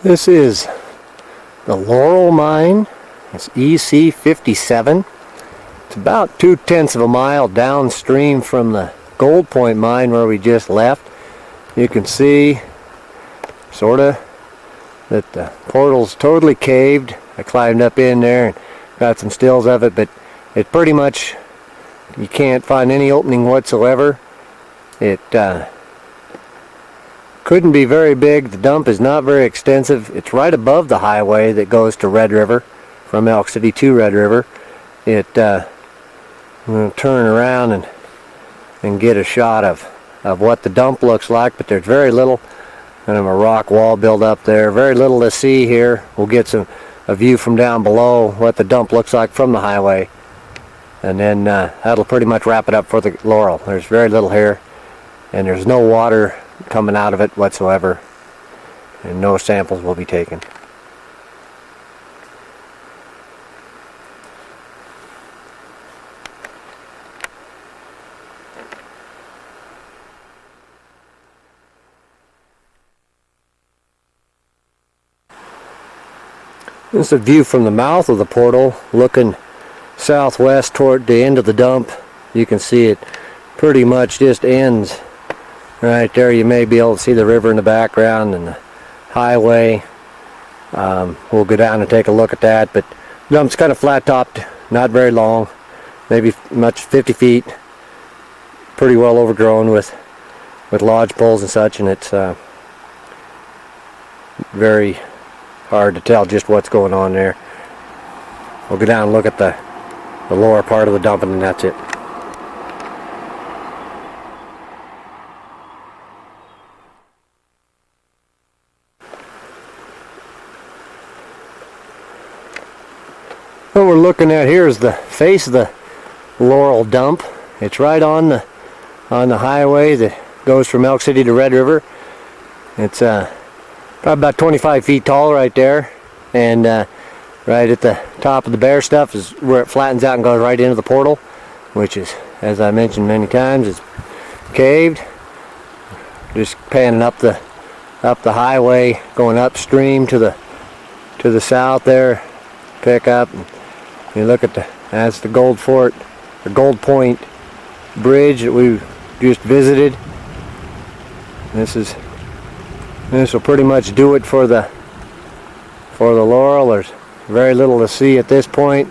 This is the Laurel mine. It's EC57. It's about 2/10 of a mile downstream from the Gold Point mine where we just left. You can see sort of that the portal's totally caved. I climbed up in there and got some stills of it, but it pretty much, you can't find any opening whatsoever. It couldn't be very big. The dump is not very extensive. It's right above the highway that goes to Red River, from Elk City to Red River. I'm going to turn around and get a shot of what the dump looks like, but there's very little, kind of a rock wall built up there. Very little to see here. We'll get a view from down below what the dump looks like from the highway, and then that'll pretty much wrap it up for the Laurel. There's very little here, and there's no water coming out of it whatsoever, and no samples will be taken. This is a view from the mouth of the portal, looking southwest toward the end of the dump. You can see it pretty much just ends right there. You may be able to see the river in the background and the highway. We'll go down and take a look at that, but the dump's kind of flat topped, not very long, maybe much 50 feet, pretty well overgrown with lodge poles and such, and it's very hard to tell just what's going on there. We'll go down and look at the lower part of the dump, and then that's it. What we're looking at here is the face of the Laurel dump. It's right on the highway that goes from Elk City to Red River. It's probably about 25 feet tall right there, and right at the top of the bare stuff is where it flattens out and goes right into the portal, which is, as I mentioned many times, is caved. Just panning up the highway, going upstream to the south there. Pick up and you look at that's the Gold Fort, the Gold Point bridge that we just visited. This will pretty much do it for the Laurel. There's very little to see at this point.